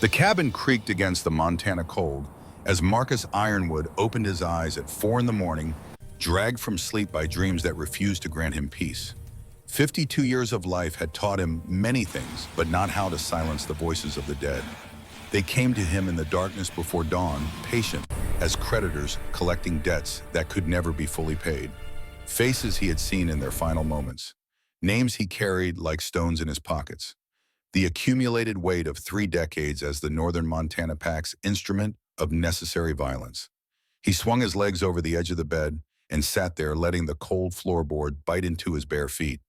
The cabin creaked against the Montana cold as Marcus Ironwood opened his eyes at 4 in the morning, dragged from sleep by dreams that refused to grant him peace. 52 years of life had taught him many things, but not how to silence the voices of the dead. They came to him in the darkness before dawn, patient as creditors collecting debts that could never be fully paid. Faces he had seen in their final moments. Names he carried like stones in his pockets. The accumulated weight of 3 decades as the Northern Montana Pac's instrument of necessary violence. He swung his legs over the edge of the bed and sat there, letting the cold floorboard bite into his bare feet.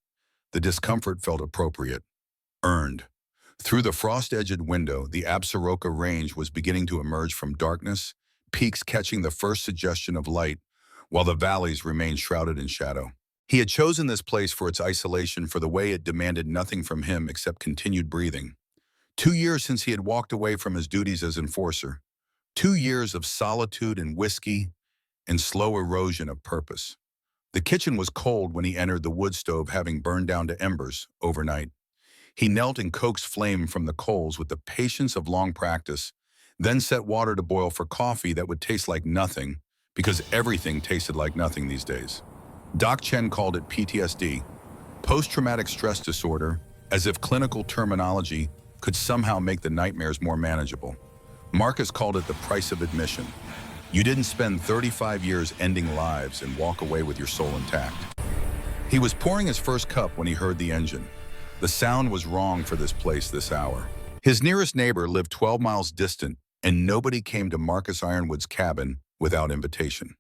The discomfort felt appropriate, earned. Through the frost-edged window, the Absaroka Range was beginning to emerge from darkness, peaks catching the first suggestion of light, while the valleys remained shrouded in shadow. He had chosen this place for its isolation, for the way it demanded nothing from him except continued breathing. 2 years since he had walked away from his duties as enforcer. 2 years of solitude and whiskey and slow erosion of purpose. The kitchen was cold when he entered the wood stove, having burned down to embers overnight. He knelt and coaxed flame from the coals with the patience of long practice, then set water to boil for coffee that would taste like nothing, because everything tasted like nothing these days. Doc Chen called it PTSD, post-traumatic stress disorder, as if clinical terminology could somehow make the nightmares more manageable. Marcus called it the price of admission. You didn't spend 35 years ending lives and walk away with your soul intact. He was pouring his first cup when he heard the engine. The sound was wrong for this place this hour. His nearest neighbor lived 12 miles distant, and nobody came to Marcus Ironwood's cabin without invitation.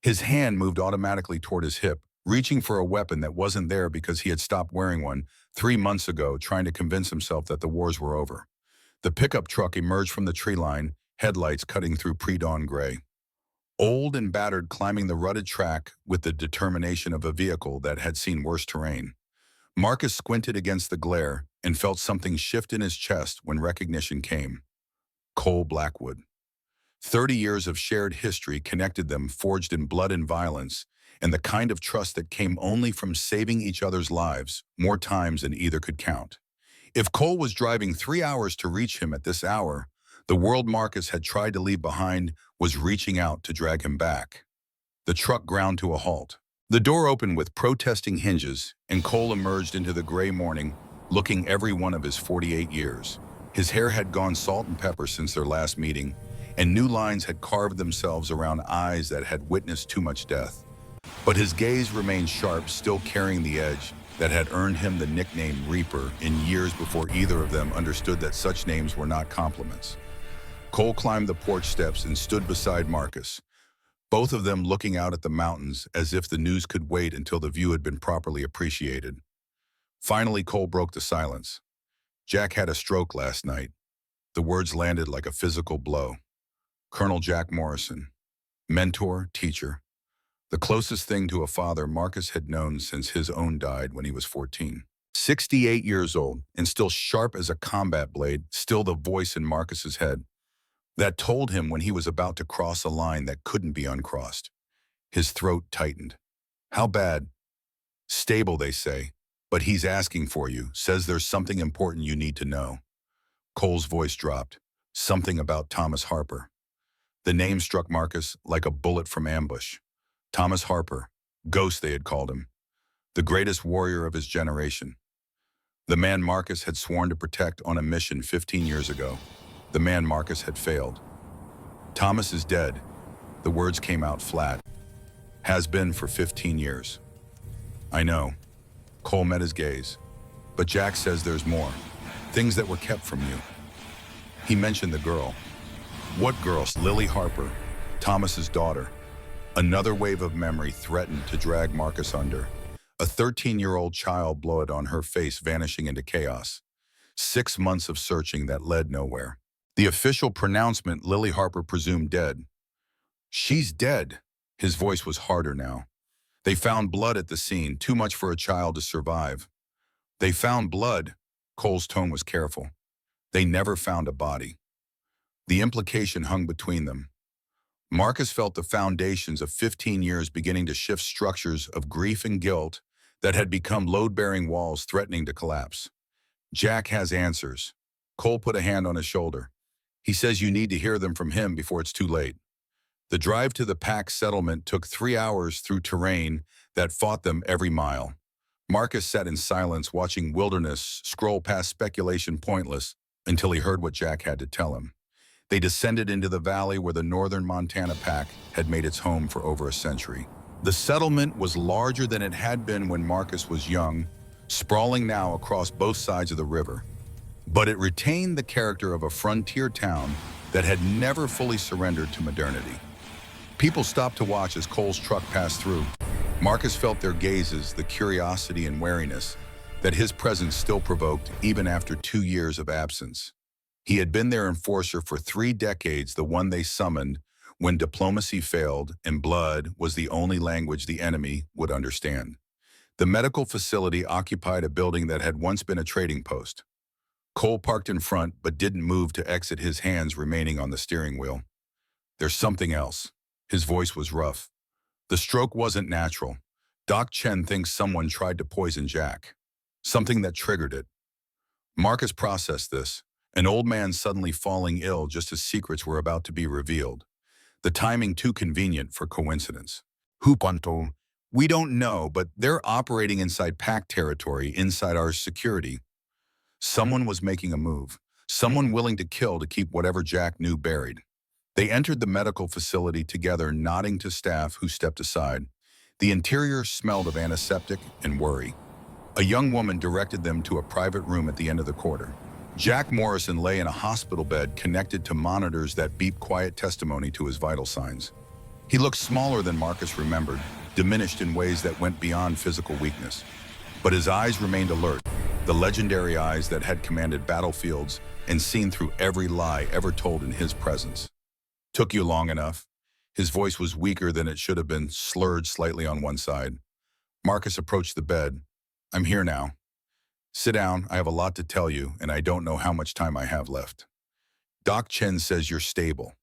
His hand moved automatically toward his hip, reaching for a weapon that wasn't there because he had stopped wearing one 3 months ago, trying to convince himself that the wars were over. The pickup truck emerged from the tree line, headlights cutting through pre-dawn gray. Old and battered, climbing the rutted track with the determination of a vehicle that had seen worse terrain. Marcus squinted against the glare and felt something shift in his chest when recognition came. Cole Blackwood. 30 years of shared history connected them, forged in blood and violence, and the kind of trust that came only from saving each other's lives more times than either could count. If Cole was driving 3 hours to reach him at this hour, the world Marcus had tried to leave behind was reaching out to drag him back. The truck ground to a halt. The door opened with protesting hinges, and Cole emerged into the gray morning, looking every one of his 48 years. His hair had gone salt and pepper since their last meeting, and new lines had carved themselves around eyes that had witnessed too much death. But his gaze remained sharp, still carrying the edge that had earned him the nickname Reaper in years before either of them understood that such names were not compliments. Cole climbed the porch steps and stood beside Marcus, both of them looking out at the mountains as if the news could wait until the view had been properly appreciated. Finally, Cole broke the silence. Jack had a stroke last night. The words landed like a physical blow. Colonel Jack Morrison, mentor, teacher, the closest thing to a father Marcus had known since his own died when he was 14. 68 years old and still sharp as a combat blade, still the voice in Marcus's head that told him when he was about to cross a line that couldn't be uncrossed. His throat tightened. How bad? Stable, they say, but he's asking for you, says there's something important you need to know. Cole's voice dropped. Something about Thomas Harper. The name struck Marcus like a bullet from ambush. Thomas Harper, Ghost they had called him, the greatest warrior of his generation. The man Marcus had sworn to protect on a mission 15 years ago. The man Marcus had failed. Thomas is dead. The words came out flat. Has been for 15 years. I know. Cole met his gaze. But Jack says there's more. Things that were kept from you. He mentioned the girl. What girl? Lily Harper, Thomas's daughter. Another wave of memory threatened to drag Marcus under. A 13-year-old child blood on her face, vanishing into chaos. 6 months of searching that led nowhere. The official pronouncement, Lily Harper presumed dead. She's dead. His voice was harder now. They found blood at the scene, too much for a child to survive. They found blood. Cole's tone was careful. They never found a body. The implication hung between them. Marcus felt the foundations of 15 years beginning to shift, structures of grief and guilt that had become load-bearing walls threatening to collapse. Jack has answers. Cole put a hand on his shoulder. He says you need to hear them from him before it's too late. The drive to the pack settlement took 3 hours through terrain that fought them every mile. Marcus sat in silence watching wilderness scroll past speculation pointless until he heard what Jack had to tell him. They descended into the valley where the northern Montana pack had made its home for over a century. The settlement was larger than it had been when Marcus was young, sprawling now across both sides of the river. But it retained the character of a frontier town that had never fully surrendered to modernity. People stopped to watch as Cole's truck passed through. Marcus felt their gazes, the curiosity and wariness that his presence still provoked even after 2 years of absence. He had been their enforcer for 3 decades, the one they summoned when diplomacy failed and blood was the only language the enemy would understand. The medical facility occupied a building that had once been a trading post. Cole parked in front but didn't move to exit, his hands remaining on the steering wheel. There's something else. His voice was rough. The stroke wasn't natural. Doc Chen thinks someone tried to poison Jack. Something that triggered it. Marcus processed this, an old man suddenly falling ill just as secrets were about to be revealed. The timing too convenient for coincidence. Hupanto, we don't know, but they're operating inside pack territory, inside our security. Someone was making a move. Someone willing to kill to keep whatever Jack knew buried. They entered the medical facility together, nodding to staff who stepped aside. The interior smelled of antiseptic and worry. A young woman directed them to a private room at the end of the corridor. Jack Morrison lay in a hospital bed connected to monitors that beeped quiet testimony to his vital signs. He looked smaller than Marcus remembered, diminished in ways that went beyond physical weakness. But his eyes remained alert, the legendary eyes that had commanded battlefields and seen through every lie ever told in his presence. Took you long enough. His voice was weaker than it should have been, slurred slightly on one side. Marcus approached the bed. I'm here now. Sit down, I have a lot to tell you, and I don't know how much time I have left. Doc Chen says you're stable.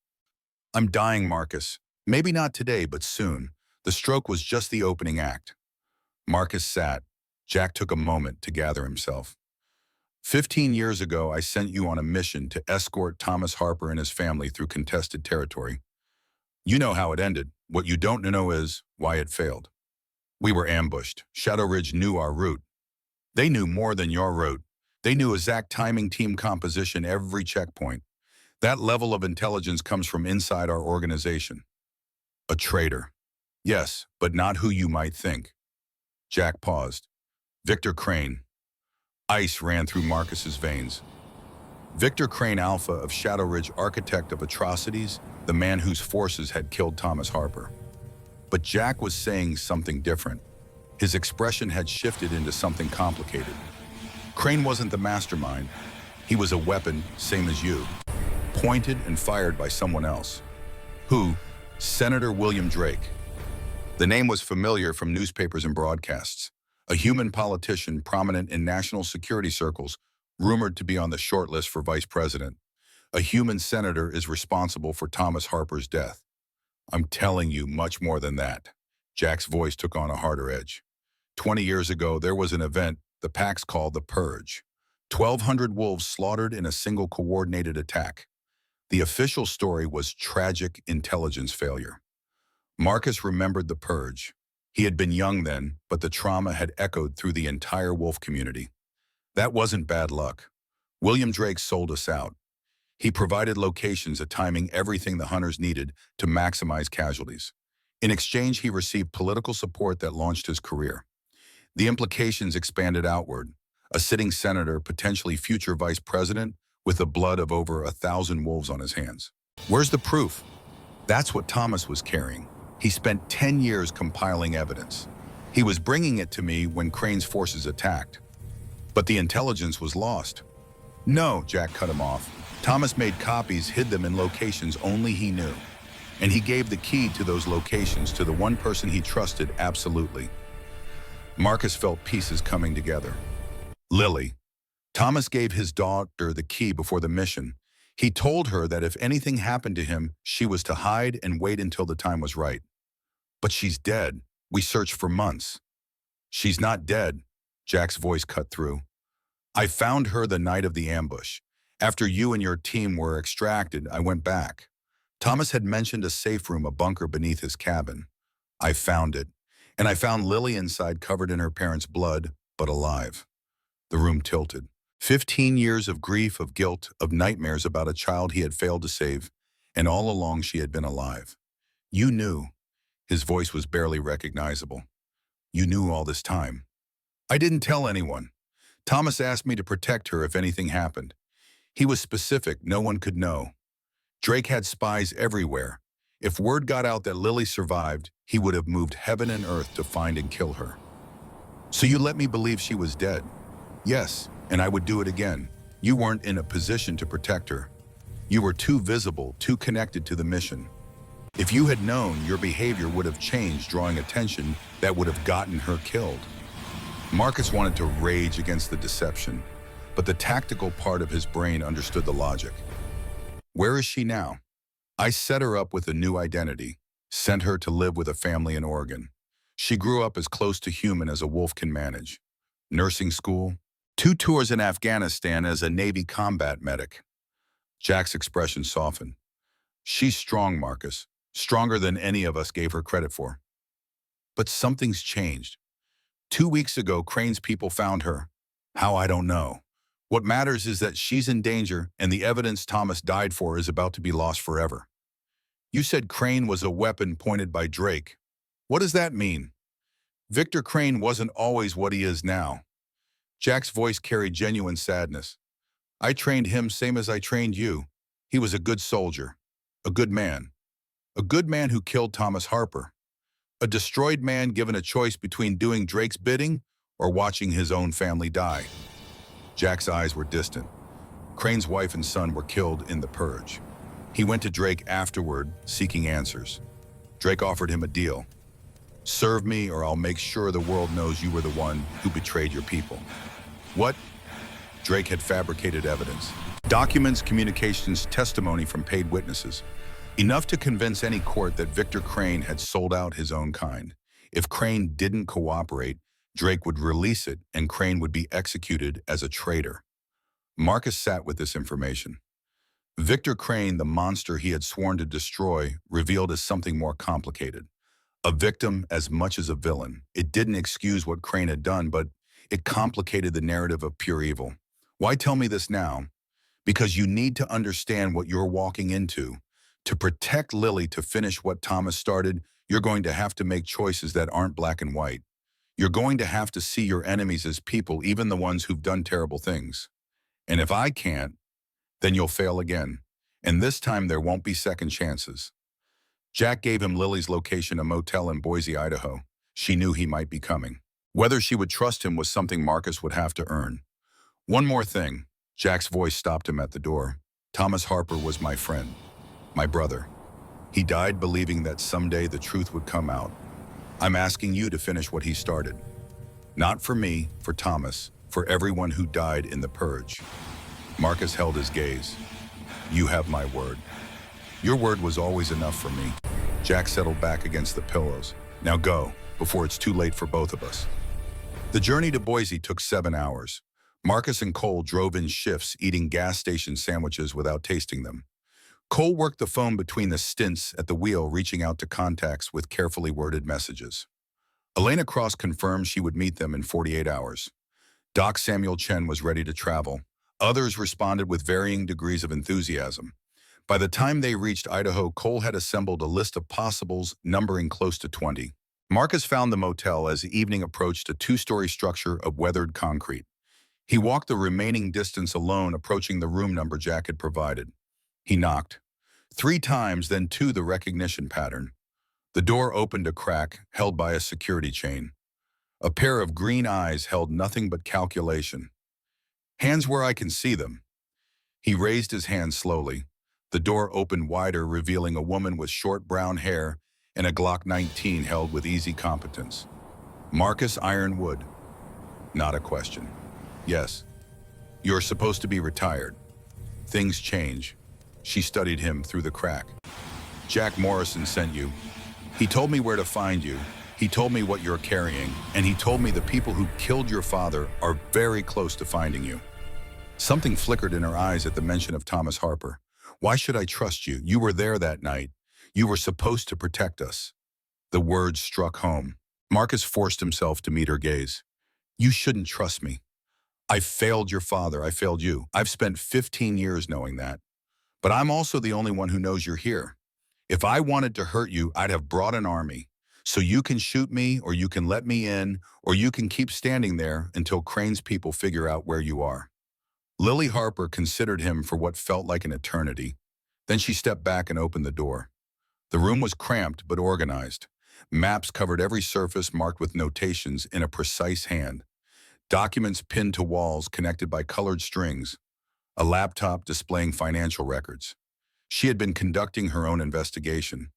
I'm dying, Marcus. Maybe not today, but soon. The stroke was just the opening act. Marcus sat. Jack took a moment to gather himself. 15 years ago, I sent you on a mission to escort Thomas Harper and his family through contested territory. You know how it ended. What you don't know is why it failed. We were ambushed. Shadow Ridge knew our route. They knew more than your route. They knew exact timing, team composition, every checkpoint. That level of intelligence comes from inside our organization. A traitor. Yes, but not who you might think. Jack paused. Victor Crane. Ice ran through Marcus's veins. Victor Crane Alpha of Shadow Ridge, architect of atrocities, the man whose forces had killed Thomas Harper. But Jack was saying something different. His expression had shifted into something complicated. Crane wasn't the mastermind. He was a weapon, same as you, pointed and fired by someone else. Who? Senator William Drake. The name was familiar from newspapers and broadcasts. A human politician prominent in national security circles, rumored to be on the short list for vice president. A human senator is responsible for Thomas Harper's death. I'm telling you much more than that. Jack's voice took on a harder edge. 20 years ago, there was an event the packs called the Purge. 1,200 wolves slaughtered in a single coordinated attack. The official story was tragic intelligence failure. Marcus remembered the Purge. He had been young then, but the trauma had echoed through the entire wolf community. That wasn't bad luck. William Drake sold us out. He provided locations at timing everything the hunters needed to maximize casualties. In exchange, he received political support that launched his career. The implications expanded outward. A sitting senator, potentially future vice president, with the blood of over 1,000 wolves on his hands. Where's the proof? That's what Thomas was carrying. He spent 10 years compiling evidence. He was bringing it to me when Crane's forces attacked. But the intelligence was lost. No, Jack cut him off. Thomas made copies, hid them in locations only he knew. And he gave the key to those locations to the one person he trusted absolutely. Marcus felt pieces coming together. Lily. Thomas gave his daughter the key before the mission. He told her that if anything happened to him, she was to hide and wait until the time was right. But she's dead. We searched for months. She's not dead, Jack's voice cut through. I found her the night of the ambush, After you and your team were extracted, I went back. Thomas had mentioned a safe room, a bunker beneath his cabin. I found it, and I found Lily inside covered in her parents' blood, but alive. The room tilted. 15 years of grief, of guilt, of nightmares about a child he had failed to save, and all along she had been alive. You knew. His voice was barely recognizable. You knew all this time. I didn't tell anyone. Thomas asked me to protect her if anything happened. He was specific, no one could know. Drake had spies everywhere. If word got out that Lily survived, he would have moved heaven and earth to find and kill her. So you let me believe she was dead? Yes, and I would do it again. You weren't in a position to protect her. You were too visible, too connected to the mission. If you had known, your behavior would have changed, drawing attention that would have gotten her killed. Marcus wanted to rage against the deception, but the tactical part of his brain understood the logic. Where is she now? I set her up with a new identity, sent her to live with a family in Oregon. She grew up as close to human as a wolf can manage. Nursing school, 2 tours in Afghanistan as a Navy combat medic. Jack's expression softened. She's strong, Marcus. Stronger than any of us gave her credit for. But something's changed. 2 weeks ago, Crane's people found her. How, I don't know. What matters is that she's in danger, and the evidence Thomas died for is about to be lost forever. You said Crane was a weapon pointed by Drake. What does that mean? Victor Crane wasn't always what he is now. Jack's voice carried genuine sadness. I trained him same as I trained you. He was a good soldier, a good man. A good man who killed Thomas Harper. A destroyed man given a choice between doing Drake's bidding or watching his own family die. Jack's eyes were distant. Crane's wife and son were killed in the purge. He went to Drake afterward, seeking answers. Drake offered him a deal. Serve me or I'll make sure the world knows you were the one who betrayed your people. What? Drake had fabricated evidence. Documents, communications, testimony from paid witnesses. Enough to convince any court that Victor Crane had sold out his own kind. If Crane didn't cooperate, Drake would release it and Crane would be executed as a traitor. Marcus sat with this information. Victor Crane, the monster he had sworn to destroy, revealed as something more complicated. A victim as much as a villain. It didn't excuse what Crane had done, but it complicated the narrative of pure evil. Why tell me this now? Because you need to understand what you're walking into. To protect Lily, to finish what Thomas started, you're going to have to make choices that aren't black and white. You're going to have to see your enemies as people, even the ones who've done terrible things. And if I can't, then you'll fail again. And this time there won't be second chances. Jack gave him Lily's location, a motel in Boise, Idaho. She knew he might be coming. Whether she would trust him was something Marcus would have to earn. One more thing. Jack's voice stopped him at the door. Thomas Harper was my friend. My brother. He died believing that someday the truth would come out. I'm asking you to finish what he started. Not for me, for Thomas, for everyone who died in the purge. Marcus held his gaze. You have my word. Your word was always enough for me. Jack settled back against the pillows. Now go, before it's too late for both of us. The journey to Boise took 7 hours. Marcus and Cole drove in shifts, eating gas station sandwiches without tasting them. Cole worked the phone between the stints at the wheel, reaching out to contacts with carefully worded messages. Elena Cross confirmed she would meet them in 48 hours. Doc Samuel Chen was ready to travel. Others responded with varying degrees of enthusiasm. By the time they reached Idaho, Cole had assembled a list of possibles numbering close to 20. Marcus found the motel as the evening approached, a 2-story structure of weathered concrete. He walked the remaining distance alone, approaching the room number Jack had provided. He knocked. 3 times, then 2, the recognition pattern. The door opened a crack, held by a security chain. A pair of green eyes held nothing but calculation. Hands where I can see them. He raised his hand slowly. The door opened wider, revealing a woman with short brown hair and a Glock 19 held with easy competence. Marcus Ironwood. Not a question. Yes. You're supposed to be retired. Things change. She studied him through the crack. Jack Morrison sent you. He told me where to find you. He told me what you're carrying, and he told me the people who killed your father are very close to finding you. Something flickered in her eyes at the mention of Thomas Harper. Why should I trust you? You were there that night. You were supposed to protect us. The words struck home. Marcus forced himself to meet her gaze. You shouldn't trust me. I failed your father. I failed you. I've spent 15 years knowing that. But I'm also the only one who knows you're here. If I wanted to hurt you, I'd have brought an army. So you can shoot me, or you can let me in, or you can keep standing there until Crane's people figure out where you are. Lily Harper considered him for what felt like an eternity. Then she stepped back and opened the door. The room was cramped but organized. Maps covered every surface marked with notations in a precise hand. Documents pinned to walls connected by colored strings. A laptop displaying financial records. She had been conducting her own investigation.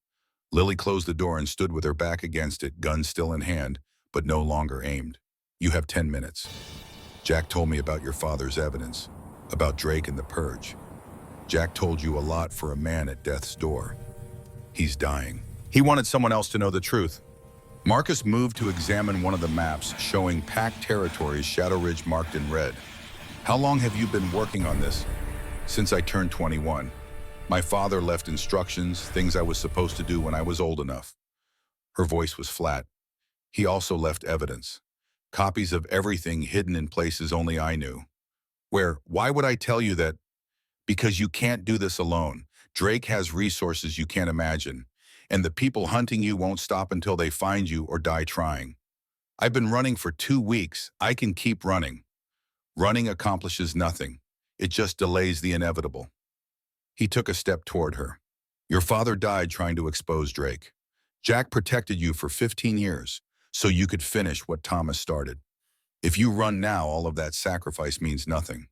Lily closed the door and stood with her back against it, gun still in hand, but no longer aimed. You have 10 minutes. Jack told me about your father's evidence, about Drake and the purge. Jack told you a lot for a man at death's door. He's dying. He wanted someone else to know the truth. Marcus moved to examine one of the maps showing packed territories, Shadow Ridge marked in red. How long have you been working on this? Since I turned 21. My father left instructions, things I was supposed to do when I was old enough. Her voice was flat. He also left evidence. Copies of everything hidden in places only I knew. Why would I tell you that? Because you can't do this alone. Drake has resources you can't imagine. And the people hunting you won't stop until they find you or die trying. I've been running for 2 weeks. I can keep running. Running accomplishes nothing. It just delays the inevitable. He took a step toward her. Your father died trying to expose Drake. Jack protected you for 15 years, so you could finish what Thomas started. If you run now, all of that sacrifice means nothing.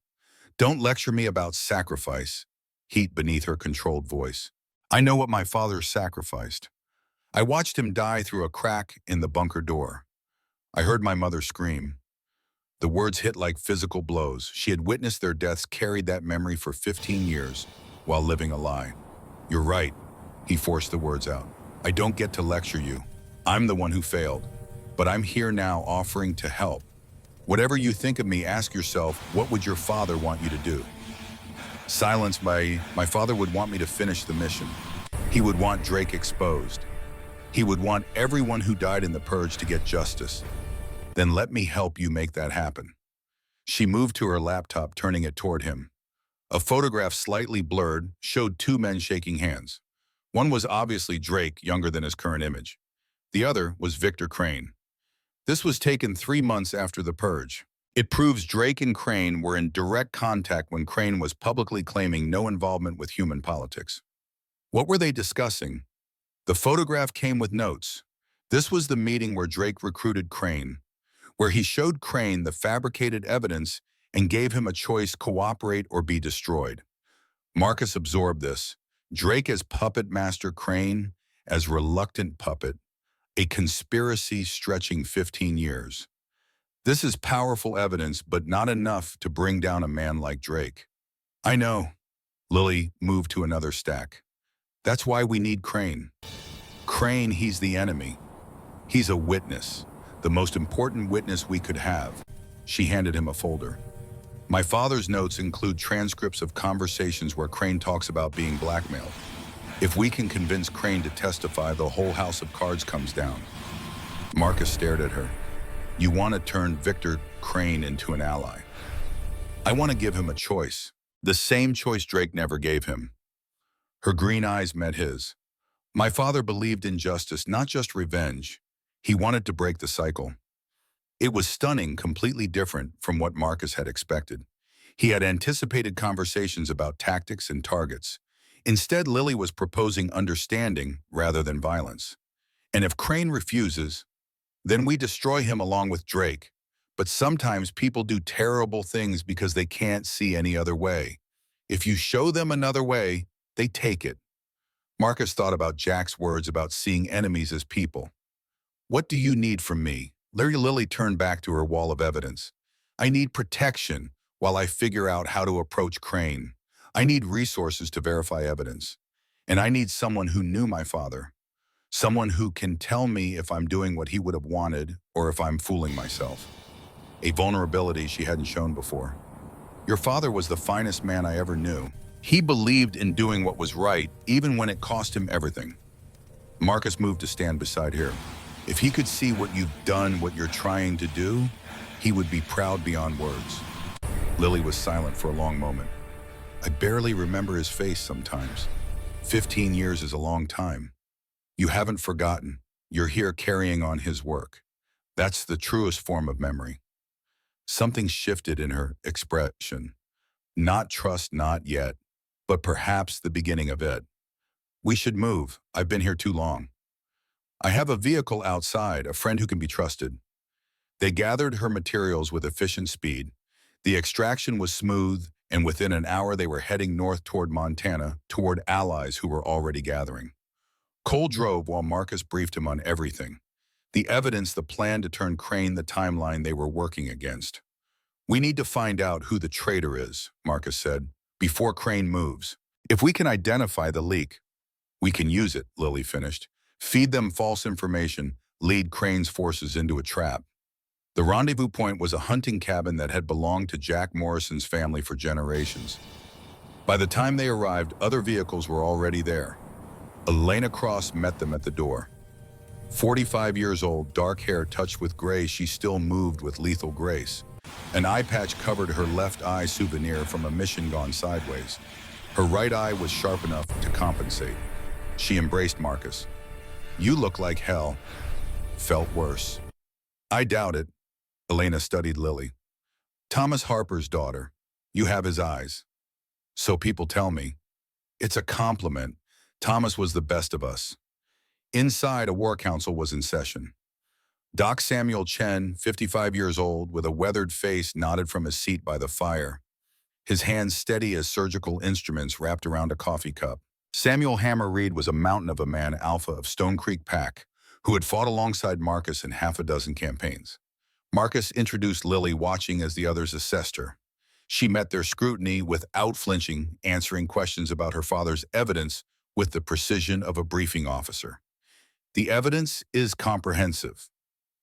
Don't lecture me about sacrifice. Heat beneath her controlled voice. I know what my father sacrificed. I watched him die through a crack in the bunker door. I heard my mother scream. The words hit like physical blows. She had witnessed their deaths, carried that memory for 15 years while living a lie. You're right. He forced the words out. I don't get to lecture you. I'm the one who failed. But I'm here now offering to help. Whatever you think of me, ask yourself, what would your father want you to do? Silenced by, my father would want me to finish the mission. He would want Drake exposed. He would want everyone who died in the purge to get justice. Then let me help you make that happen. She moved to her laptop, turning it toward him. A photograph, slightly blurred, showed 2 men shaking hands. One was obviously Drake, younger than his current image. The other was Victor Crane. This was taken 3 months after the purge. It proves Drake and Crane were in direct contact when Crane was publicly claiming no involvement with human politics. What were they discussing? The photograph came with notes. This was the meeting where Drake recruited Crane, where he showed Crane the fabricated evidence and gave him a choice: cooperate or be destroyed. Marcus absorbed this. Drake as puppet master, Crane as reluctant puppet, a conspiracy stretching 15 years. This is powerful evidence, but not enough to bring down a man like Drake. I know. Lily moved to another stack. That's why we need Crane. Crane, he's the enemy. He's a witness, the most important witness we could have. She handed him a folder. My father's notes include transcripts of conversations where Crane talks about being blackmailed. If we can convince Crane to testify, the whole house of cards comes down. Marcus stared at her. You want to turn Victor Crane into an ally. I want to give him a choice, the same choice Drake never gave him. Her green eyes met his. My father believed in justice, not just revenge. He wanted to break the cycle. It was stunning, completely different from what Marcus had expected. He had anticipated conversations about tactics and targets. Instead, Lily was proposing understanding rather than violence. And if Crane refuses, then we destroy him along with Drake. But sometimes people do terrible things because they can't see any other way. If you show them another way, they take it. Marcus thought about Jack's words about seeing enemies as people. What do you need from me? Lily turned back to her wall of evidence. I need protection while I figure out how to approach Crane. I need resources to verify evidence. And I need someone who knew my father. Someone who can tell me if I'm doing what he would have wanted or if I'm fooling myself. A vulnerability she hadn't shown before. Your father was the finest man I ever knew. He believed in doing what was right, even when it cost him everything. Marcus moved to stand beside her. If he could see what you've done, what you're trying to do, he would be proud beyond words. Lily was silent for a long moment. I barely remember his face sometimes. 15 years is a long time. You haven't forgotten. You're here carrying on his work. That's the truest form of memory. Something shifted in her expression. Not trust, not yet, but perhaps the beginning of it. We should move. I've been here too long. I have a vehicle outside, a friend who can be trusted. They gathered her materials with efficient speed. The extraction was smooth, and within an hour they were heading north toward Montana, toward allies who were already gathering. Cole drove while Marcus briefed him on everything. The evidence, the plan to turn Crane, the timeline they were working against. We need to find out who the traitor is, Marcus said, before Crane moves. If we can identify the leak, we can use it, Lily finished. Feed them false information, lead Crane's forces into a trap. The rendezvous point was a hunting cabin that had belonged to Jack Morrison's family for generations. By the time they arrived, other vehicles were already there. Elena Cross met them at the door. 45 years old, dark hair touched with gray, she still moved with lethal grace. An eye patch covered her left eye, souvenir from a mission gone sideways. Her right eye was sharp enough to compensate. She embraced Marcus. You look like hell. Felt worse. I doubt it. Elena studied Lily. Thomas Harper's daughter. You have his eyes. So people tell me. It's a compliment. Thomas was the best of us. Inside, a war council was in session. Doc Samuel Chen, 55 years old, with a weathered face, nodded from his seat by the fire, his hands steady as surgical instruments wrapped around a coffee cup. Samuel Hammer Reed was a mountain of a man, Alpha of Stone Creek Pack, who had fought alongside Marcus in half a dozen campaigns. Marcus introduced Lily, watching as the others assessed her. She met their scrutiny without flinching, answering questions about her father's evidence with the precision of a briefing officer. The evidence is comprehensive.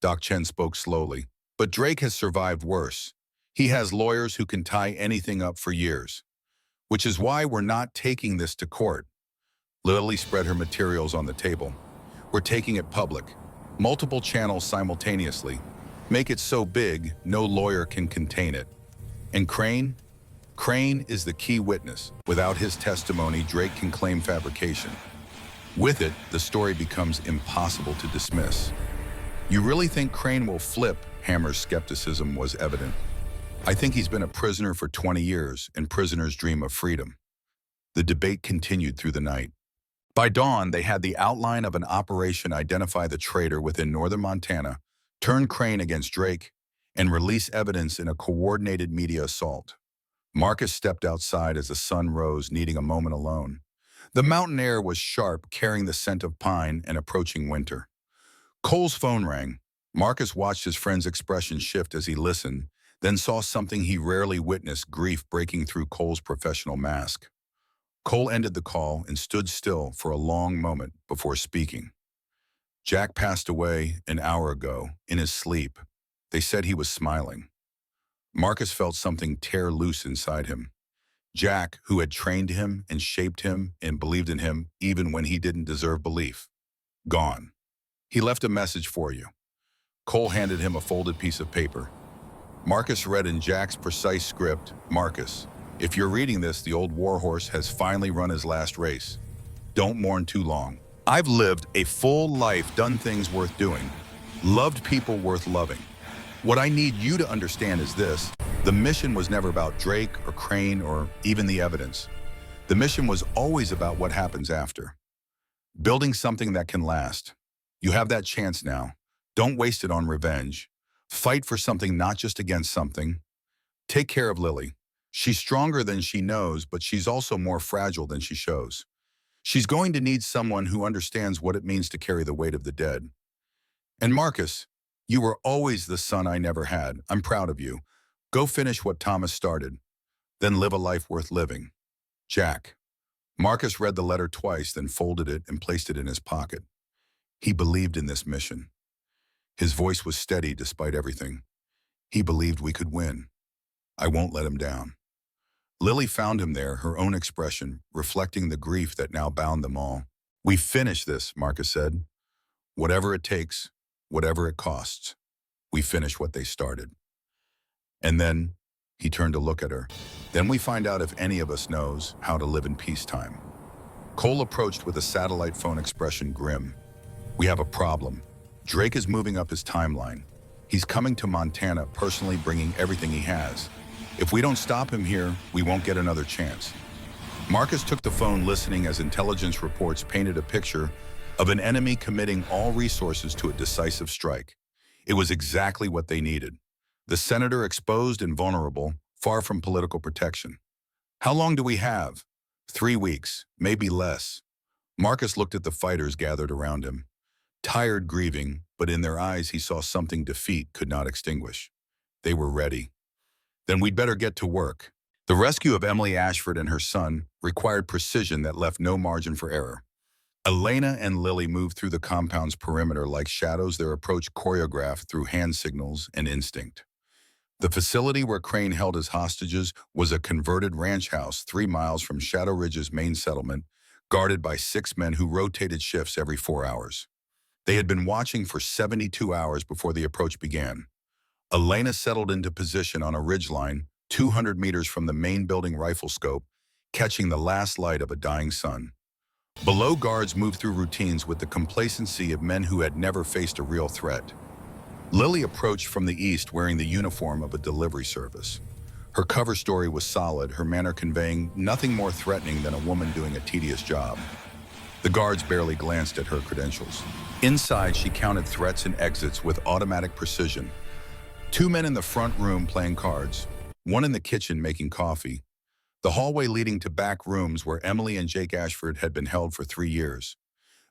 Doc Chen spoke slowly. But Drake has survived worse. He has lawyers who can tie anything up for years. Which is why we're not taking this to court. Lily spread her materials on the table. We're taking it public. Multiple channels simultaneously. Make it so big, no lawyer can contain it. And Crane? Crane is the key witness. Without his testimony, Drake can claim fabrication. With it, the story becomes impossible to dismiss. You really think Crane will flip? Hammer's skepticism was evident. I think he's been a prisoner for 20 years, and prisoners dream of freedom. The debate continued through the night. By dawn, they had the outline of an operation: identify the traitor within northern Montana, turn Crane against Drake, and release evidence in a coordinated media assault. Marcus stepped outside as the sun rose, needing a moment alone. The mountain air was sharp, carrying the scent of pine and approaching winter. Cole's phone rang. Marcus watched his friend's expression shift as he listened, then saw something he rarely witnessed: grief breaking through Cole's professional mask. Cole ended the call and stood still for a long moment before speaking. Jack passed away an hour ago, in his sleep. They said he was smiling. Marcus felt something tear loose inside him. Jack, who had trained him and shaped him and believed in him even when he didn't deserve belief. Gone. He left a message for you. Cole handed him a folded piece of paper. Marcus read in Jack's precise script, Marcus, if you're reading this, the old warhorse has finally run his last race. Don't mourn too long. I've lived a full life, done things worth doing, loved people worth loving. What I need you to understand is this: the mission was never about Drake or Crane or even the evidence. The mission was always about what happens after. Building something that can last. You have that chance now. Don't waste it on revenge. Fight for something, not just against something. Take care of Lily. She's stronger than she knows, but she's also more fragile than she shows. She's going to need someone who understands what it means to carry the weight of the dead. And Marcus, you were always the son I never had. I'm proud of you. Go finish what Thomas started, then live a life worth living. Jack. Marcus read the letter twice, then folded it and placed it in his pocket. He believed in this mission. His voice was steady despite everything. He believed we could win. I won't let him down. Lily found him there, her own expression, reflecting the grief that now bound them all. "We finish this," Marcus said. "Whatever it takes, whatever it costs. We finish what they started." And then he turned to look at her. "Then we find out if any of us knows how to live in peacetime." Cole approached with a satellite phone expression grim. "We have a problem. Drake is moving up his timeline. He's coming to Montana, personally bringing everything he has. If we don't stop him here, we won't get another chance." Marcus took the phone, listening as intelligence reports painted a picture of an enemy committing all resources to a decisive strike. It was exactly what they needed. The senator exposed and vulnerable, far from political protection. "How long do we have?" 3 weeks, maybe less." Marcus looked at the fighters gathered around him. Tired, grieving, but in their eyes he saw something defeat could not extinguish. They were ready. "Then we'd better get to work." The rescue of Emily Ashford and her son required precision that left no margin for error. Elena and Lily moved through the compound's perimeter like shadows, their approach choreographed through hand signals and instinct. The facility where Crane held his hostages was a converted ranch house 3 miles from Shadow Ridge's main settlement, guarded by 6 men who rotated shifts every 4 hours. They had been watching for 72 hours before the approach began. Elena settled into position on a ridgeline 200 meters from the main building rifle scope, catching the last light of a dying sun. Below, guards moved through routines with the complacency of men who had never faced a real threat. Lily approached from the east wearing the uniform of a delivery service. Her cover story was solid, her manner conveying nothing more threatening than a woman doing a tedious job. The guards barely glanced at her credentials. Inside, she counted threats and exits with automatic precision. 2 men in the front room playing cards, 1 in the kitchen making coffee. The hallway leading to back rooms where Emily and Jake Ashford had been held for 3 years.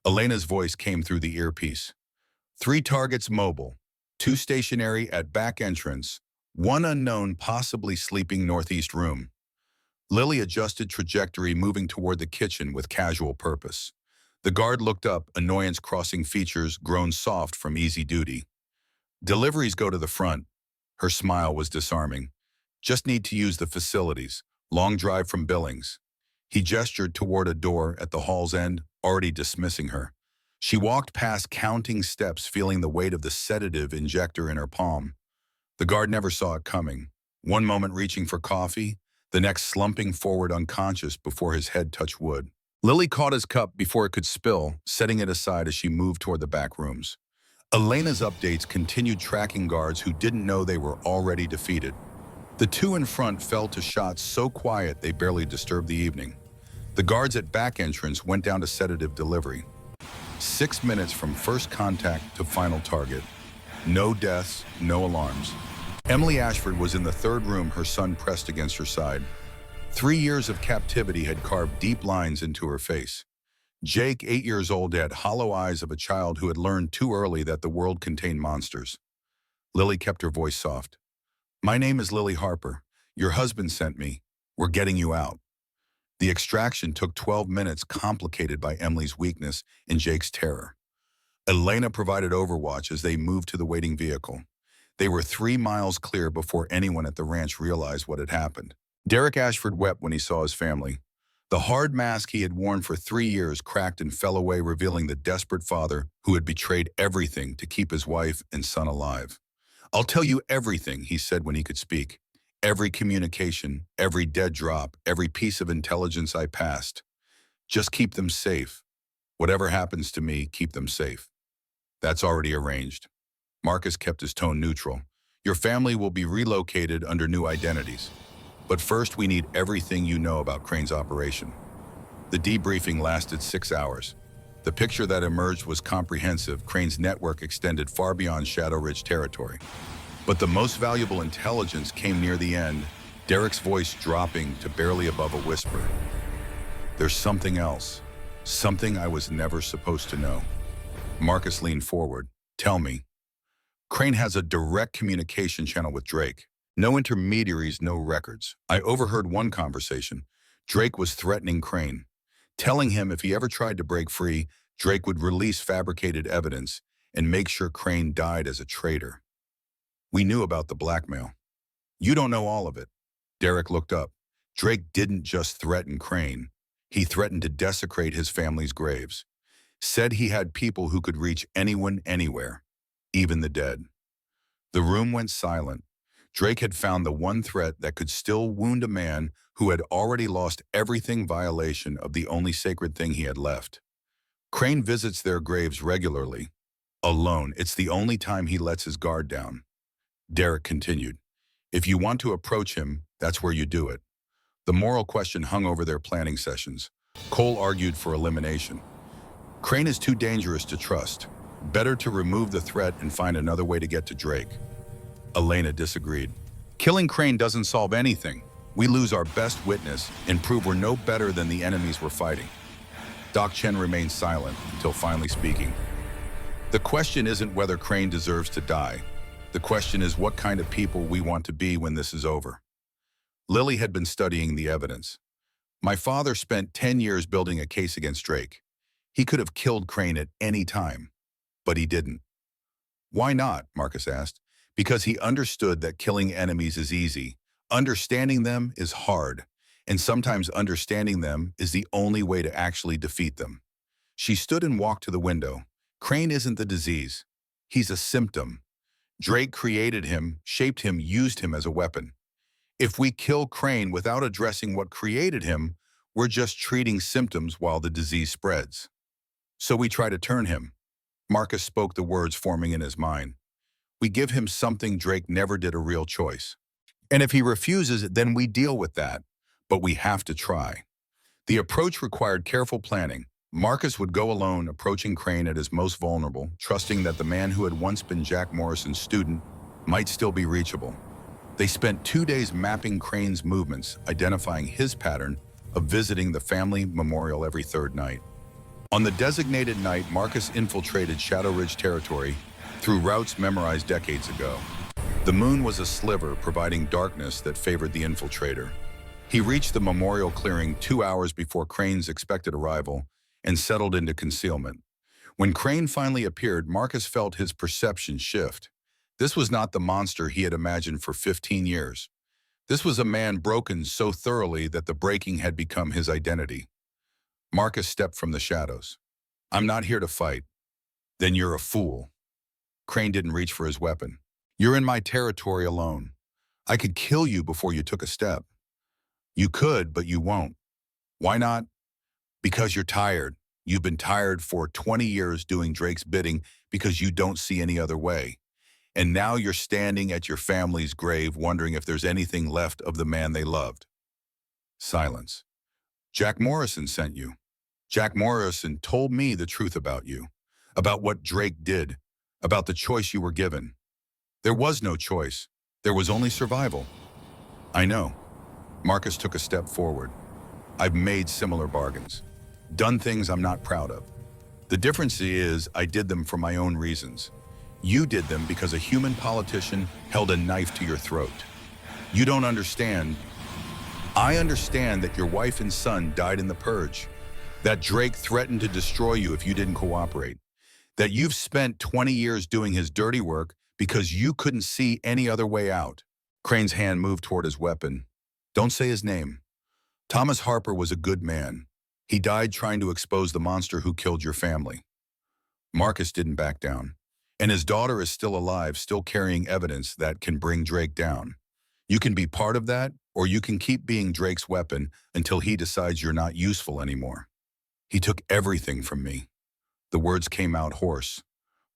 Elena's voice came through the earpiece. 3 targets mobile, 2 stationary at back entrance, 1 unknown, possibly sleeping northeast room. Lily adjusted trajectory, moving toward the kitchen with casual purpose. The guard looked up, annoyance crossing features grown soft from easy duty. "Deliveries go to the front." Her smile was disarming. "Just need to use the facilities. Long drive from Billings." He gestured toward a door at the hall's end, already dismissing her. She walked past, counting steps, feeling the weight of the sedative injector in her palm. The guard never saw it coming. One moment reaching for coffee, the next slumping forward unconscious before his head touched wood. Lily caught his cup before it could spill, setting it aside as she moved toward the back rooms. Elena's updates continued, tracking guards who didn't know they were already defeated. The 2 in front fell to shots so quiet they barely disturbed the evening. The guards at back entrance went down to sedative delivery. 6 minutes from first contact to final target. No deaths, no alarms. Emily Ashford was in the 3rd room, her son pressed against her side. 3 years of captivity had carved deep lines into her face. Jake, 8 years old, had hollow eyes of a child who had learned too early that the world contained monsters. Lily kept her voice soft. "My name is Lily Harper. Your husband sent me. We're getting you out." The extraction took 12 minutes, complicated by Emily's weakness and Jake's terror. Elena provided overwatch as they moved to the waiting vehicle. They were 3 miles clear before anyone at the ranch realized what had happened. Derek Ashford wept when he saw his family. The hard mask he had worn for 3 years cracked and fell away, revealing the desperate father who had betrayed everything to keep his wife and son alive. "I'll tell you everything," he said when he could speak. "Every communication, every dead drop, every piece of intelligence I passed. Just keep them safe. Whatever happens to me, keep them safe." "That's already arranged." Marcus kept his tone neutral. "Your family will be relocated under new identities. But first, we need everything you know about Crane's operation." The debriefing lasted 6 hours. The picture that emerged was comprehensive. Crane's network extended far beyond Shadow Ridge territory. But the most valuable intelligence came near the end, Derek's voice dropping to barely above a whisper. "There's something else. Something I was never supposed to know." Marcus leaned forward. "Tell me." "Crane has a direct communication channel with Drake. No intermediaries, no records. I overheard one conversation. Drake was threatening Crane, telling him if he ever tried to break free, Drake would release fabricated evidence and make sure Crane died as a traitor. We knew about the blackmail." "You don't know all of it." Derek looked up. Drake didn't just threaten Crane. He threatened to desecrate his family's graves. Said he had people who could reach anyone anywhere, even the dead. The room went silent. Drake had found the one threat that could still wound a man who had already lost everything violation of the only sacred thing he had left. Crane visits their graves regularly. Alone, it's the only time he lets his guard down. Derek continued, "If you want to approach him, that's where you do it." The moral question hung over their planning sessions. Cole argued for elimination. Crane is too dangerous to trust. Better to remove the threat and find another way to get to Drake. Elena disagreed. Killing Crane doesn't solve anything. We lose our best witness and prove we're no better than the enemies we're fighting. Doc Chen remained silent until finally speaking. The question isn't whether Crane deserves to die. The question is what kind of people we want to be when this is over. Lily had been studying the evidence. My father spent 10 years building a case against Drake. He could have killed Crane at any time, but he didn't. Why not? Marcus asked. Because he understood that killing enemies is easy. Understanding them is hard, and sometimes understanding them is the only way to actually defeat them. She stood and walked to the window. Crane isn't the disease. He's a symptom. Drake created him, shaped him, used him as a weapon. If we kill Crane without addressing what created him, we're just treating symptoms while the disease spreads. So we try to turn him. Marcus spoke the words forming in his mind. We give him something Drake never did a real choice. And if he refuses, then we deal with that. But we have to try. The approach required careful planning. Marcus would go alone, approaching Crane at his most vulnerable, trusting that the man who had once been Jack Morrison's student might still be reachable. They spent 2 days mapping Crane's movements, identifying his pattern of visiting the family memorial every third night. On the designated night, Marcus infiltrated Shadow Ridge territory through routes memorized decades ago. The moon was a sliver, providing darkness that favored the infiltrator. He reached the memorial clearing 2 hours before Crane's expected arrival and settled into concealment. When Crane finally appeared, Marcus felt his perception shift. This was not the monster he had imagined for 15 years. This was a man broken so thoroughly that the breaking had become his identity. Marcus stepped from the shadows. "I'm not here to fight." "Then you're a fool." Crane didn't reach for his weapon. "You're in my territory alone. I could kill you before you took a step." "You could, but you won't." "Why not?" "Because you're tired. You've been tired for 20 years doing Drake's bidding because you don't see any other way. And now you're standing at your family's grave wondering if there's anything left of the man they loved." Silence. "Jack Morrison sent you. Jack Morrison told me the truth about you, about what Drake did, about the choice you were given." "There was no choice. There was only survival." "I know." Marcus took a step forward. "I've made similar bargains. Done things I'm not proud of. The difference is I did them for my own reasons. You did them because a human politician held a knife to your throat. You don't understand. I understand that your wife and son died in the purge, that Drake threatened to destroy you if you didn't cooperate, that you've spent 20 years doing his dirty work because you couldn't see any other way out." Crane's hand moved toward his weapon. "Don't say his name. Thomas Harper was a good man. He died trying to expose the monster who killed your family." Marcus didn't back down. "And his daughter is still alive, still carrying evidence that can bring Drake down. You can be part of that, or you can keep being Drake's weapon until he decides you're not useful anymore. He took everything from me." The words came out hoarse.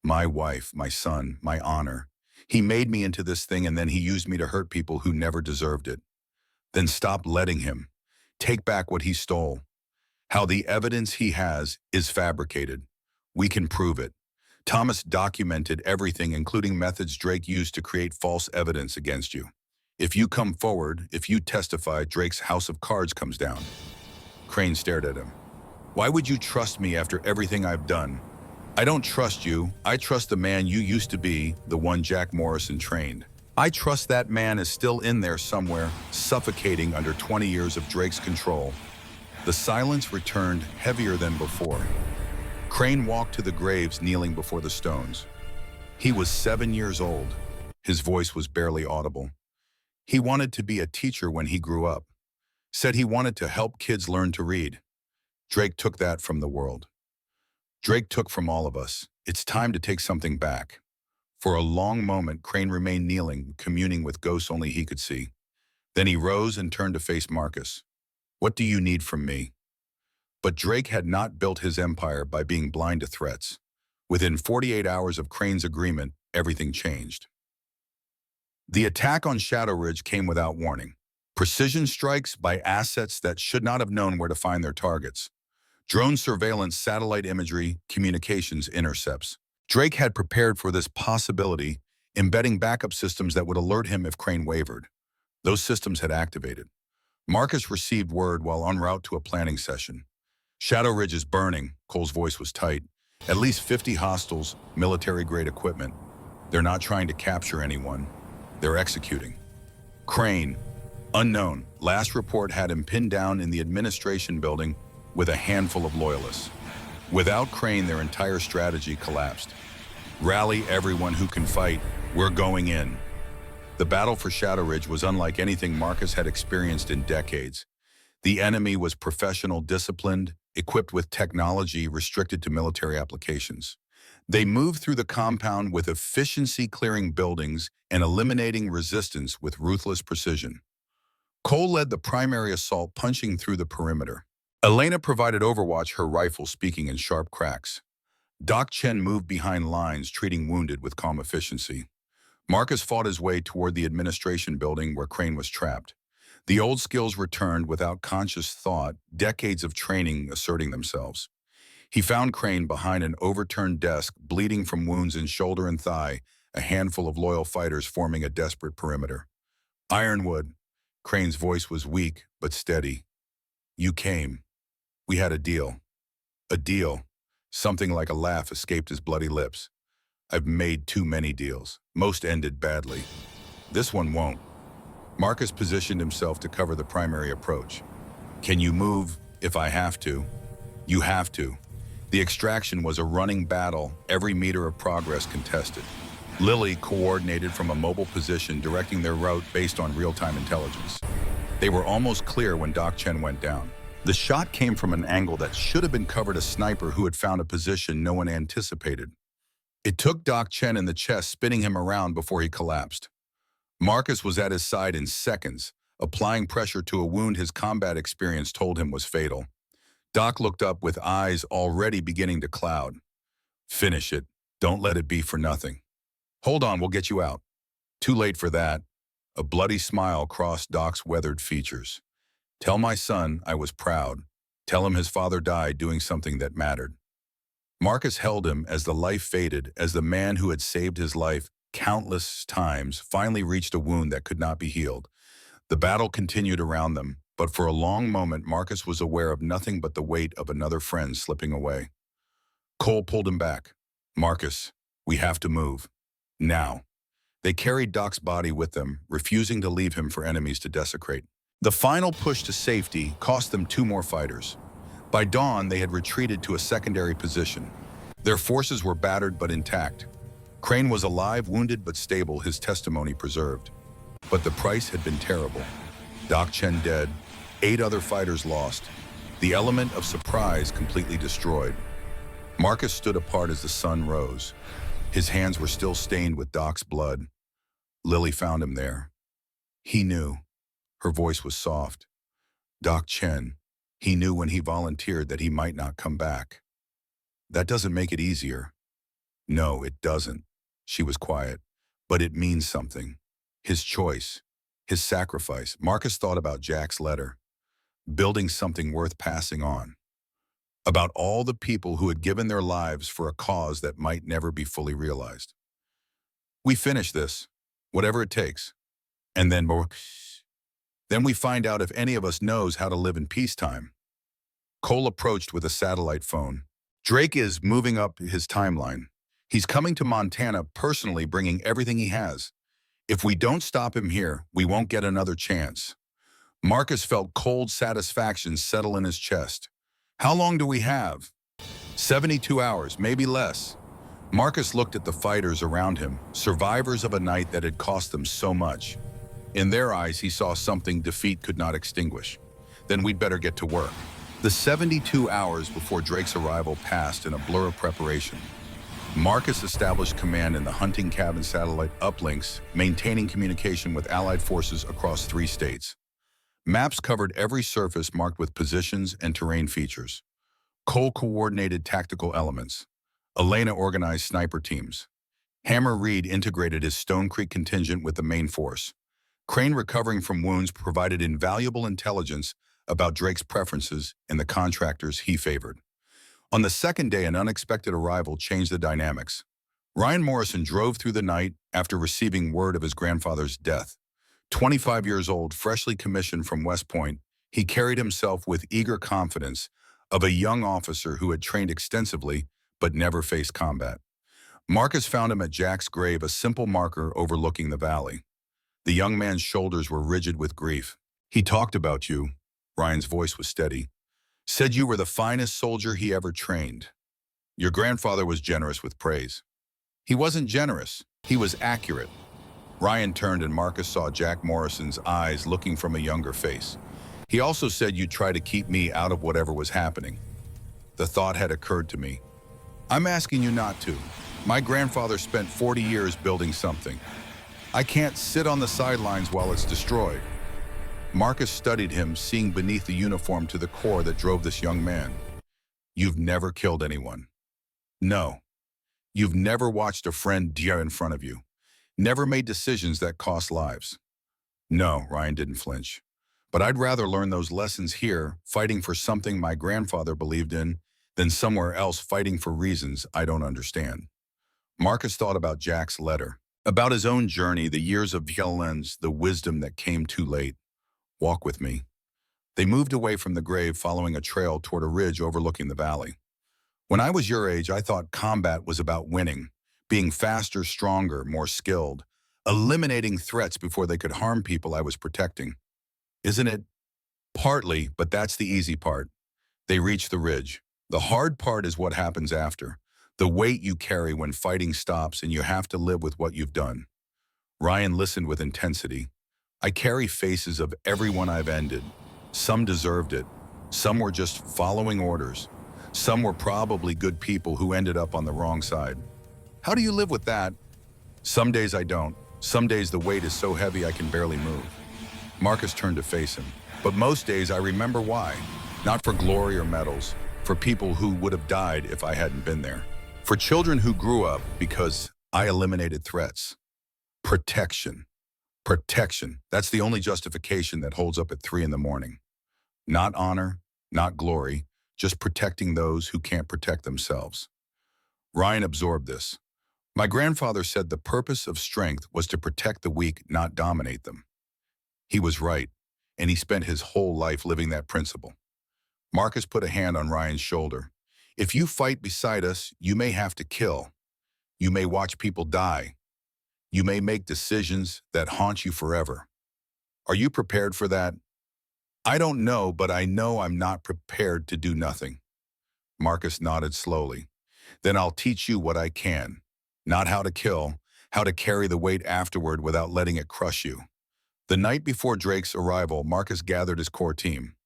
"My wife, my son, my honor. He made me into this thing and then he used me to hurt people who never deserved it. Then stop letting him. Take back what he stole. How the evidence he has is fabricated. We can prove it. Thomas documented everything, including methods Drake used to create false evidence against you. If you come forward, if you testify, Drake's house of cards comes down." Crane stared at him. "Why would you trust me after everything I've done?" "I don't trust you. I trust the man you used to be, the one Jack Morrison trained. I trust that man is still in there somewhere, suffocating under 20 years of Drake's control." The silence returned heavier than before. Crane walked to the graves, kneeling before the stones. He was 7 years old. His voice was barely audible. He wanted to be a teacher when he grew up. Said he wanted to help kids learn to read. Drake took that from the world. Drake took from all of us. It's time to take something back. For a long moment, Crane remained kneeling, communing with ghosts only he could see. Then he rose and turned to face Marcus. What do you need from me? But Drake had not built his empire by being blind to threats. Within 48 hours of Crane's agreement, everything changed. The attack on Shadow Ridge came without warning. Precision strikes by assets that should not have known where to find their targets. Drone surveillance, satellite imagery, communications intercepts. Drake had prepared for this possibility, embedding backup systems that would alert him if Crane wavered. Those systems had activated. Marcus received word while en route to a planning session. Shadow Ridge is burning, Cole's voice was tight. At least 50 hostiles, military-grade equipment. They're not trying to capture anyone. They're executing. Crane, unknown, last report had him pinned down in the administration building with a handful of loyalists. Without Crane, their entire strategy collapsed. Rally everyone who can fight. We're going in. The battle for Shadow Ridge was unlike anything Marcus had experienced in decades. The enemy was professional, disciplined, equipped with technology restricted to military applications. They moved through the compound with efficiency, clearing buildings and eliminating resistance with ruthless precision. Cole led the primary assault, punching through the perimeter. Elena provided overwatch, her rifle speaking in sharp cracks. Doc Chen moved behind lines, treating wounded with calm efficiency. Marcus fought his way toward the administration building where Crane was trapped. The old skills returned without conscious thought, decades of training asserting themselves. He found Crane behind an overturned desk, bleeding from wounds in shoulder and thigh, a handful of loyal fighters forming a desperate perimeter. Ironwood. Crane's voice was weak but steady. You came. We had a deal. A deal. Something like a laugh escaped his bloody lips. I've made too many deals. Most ended badly. This one won't. Marcus positioned himself to cover the primary approach. Can you move if I have to? You have to. The extraction was a running battle, every meter of progress contested. Lily coordinated from a mobile position, directing their route based on real-time intelligence. They were almost clear when Doc Chen went down. The shot came from an angle that should have been covered a sniper who had found a position no one anticipated. It took Doc Chen in the chest, spinning him around before he collapsed. Marcus was at his side in seconds, applying pressure to a wound his combat experience told him was fatal. Doc looked up with eyes already beginning to cloud. Finish it. Don't let it be for nothing. Hold on, we'll get you out. Too late for that. A bloody smile crossed Doc's weathered features. Tell my son I was proud. Tell him his father died doing something that mattered. Marcus held him as the life faded, as the man who had saved his life countless times finally reached a wound that could not be healed. The battle continued around them, but for a long moment Marcus was aware of nothing but the weight of another friend slipping away. Cole pulled him back. Marcus, we have to move. Now. They carried Doc's body with them, refusing to leave him for enemies to desecrate. The final push to safety cost them 2 more fighters. By dawn, they had retreated to a secondary position. Their forces were battered but intact. Crane was alive, wounded but stable, his testimony preserved. But the price had been terrible. Doc Chen dead, 8 other fighters lost. The element of surprise completely destroyed. Marcus stood apart as the sun rose. His hands were still stained with Doc's blood. Lily found him there. He knew. Her voice was soft. Doc Chen. He knew when he volunteered that he might not come back. That doesn't make it easier. No, it doesn't. She was quiet. But it means something. His choice. His sacrifice. Marcus thought about Jack's letter. Building something worth passing on. About all the people who had given their lives for a cause that might never be fully realized. We finish this, whatever it takes. And then we find out if any of us knows how to live in peacetime. Cole approached with a satellite phone. Drake is moving up his timeline. He's coming to Montana personally, bringing everything he has. If we don't stop him here, we won't get another chance. Marcus felt cold satisfaction settle in his chest. How long do we have? 72 hours, maybe less. Marcus looked at the fighters around him, survivors of a night that had cost them so much. In their eyes, he saw something defeat could not extinguish. Then we'd better get to work. The 72 hours before Drake's arrival passed in a blur of preparation. Marcus established command in the hunting cabin satellite uplinks, maintaining communication with Allied forces across 3 states. Maps covered every surface marked with positions and terrain features. Cole coordinated tactical elements. Elena organized sniper teams. Hammer Reed integrated his Stone Creek contingent with the main force. Crane, recovering from wounds, provided invaluable intelligence about Drake's preferences and the contractors he favored. On the second day, an unexpected arrival changed the dynamics. Ryan Morrison drove through the night after receiving word of his grandfather's death. 25 years old, freshly commissioned from West Point, he carried himself with eager confidence of a young officer who had trained extensively but never faced combat. Marcus found him at Jack's grave, a simple marker overlooking the valley. The young man's shoulders were rigid with grief. "He talked about you," Ryan's voice was steady. "Said you were the finest soldier he ever trained. Your grandfather was generous with praise." "He wasn't generous. He was accurate." Ryan turned and Marcus saw Jack Morrison's eyes looking from a younger face. "He also said you'd try to keep me out of whatever was happening." The thought had occurred to me. "I'm asking you not to. My grandfather spent 40 years building something. I can't sit on the sidelines while it's destroyed." Marcus studied him, seeing beneath the uniform to the core that drove this young man. "You've never killed anyone. No. You've never watched a friend die in front of you. Never made decisions that cost lives." "No," Ryan didn't flinch. "But I'd rather learn those lessons here, fighting for something my grandfather believed in, than somewhere else fighting for reasons I don't understand." Marcus thought about Jack's letter, about his own journey, the years of violence, the wisdom that came too late. "Walk with me." They moved away from the grave, following a trail toward a ridge overlooking the valley. "When I was your age, I thought combat was about winning, being faster, stronger, more skilled, eliminating threats before they could harm people I was protecting. Isn't it?" "Partly, but that's the easy part." They reached the ridge. "The hard part is what happens after. The weight you carry when fighting stops and you have to live with what you've done." Ryan listened with intensity. "I carry faces of everyone I've ended. Some deserved it. Some were just following orders. Some were probably good people who ended up on the wrong side. How do you live with that?" "Some days I don't. Some days the weight is so heavy I can barely move." Marcus turned to face him. "But most days I remember why. Not for glory or medals. For people who would have died if I hadn't been there. For children who grew up because I eliminated threats. Protection. Protection. That's the only justification that holds up at 3 in the morning. Not honor, not glory, just protecting those who can't protect themselves." Ryan absorbed this. "My grandfather said the purpose of strength was to protect the weak, not dominate them." He was right, and he spent his whole life living that principle. Marcus put a hand on Ryan's shoulder. "If you fight beside us, you may have to kill. You may watch people die. You may make decisions that haunt you forever. Are you prepared for that?" "I don't know, but I know I'm not prepared to do nothing." Marcus nodded slowly. "Then I'll teach you what I can. Not how to kill, how to carry the weight afterward without letting it crush you." The night before Drake's arrival, Marcus gathered his core team.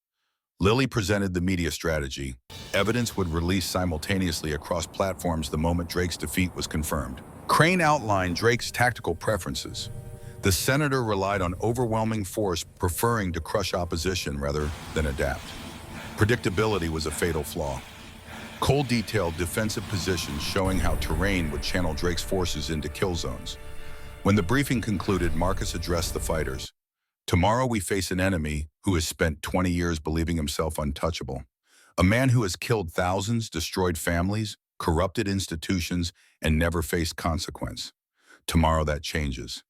Lily presented the media strategy. Evidence would release simultaneously across platforms the moment Drake's defeat was confirmed. Crane outlined Drake's tactical preferences. The senator relied on overwhelming force, preferring to crush opposition rather than adapt. Predictability was a fatal flaw. Cole detailed defensive positions, showing how terrain would channel Drake's forces into kill zones. When the briefing concluded, Marcus addressed the fighters. "Tomorrow we face an enemy who has spent 20 years believing himself untouchable. A man who has killed thousands, destroyed families, corrupted institutions, and never faced consequence. Tomorrow that changes."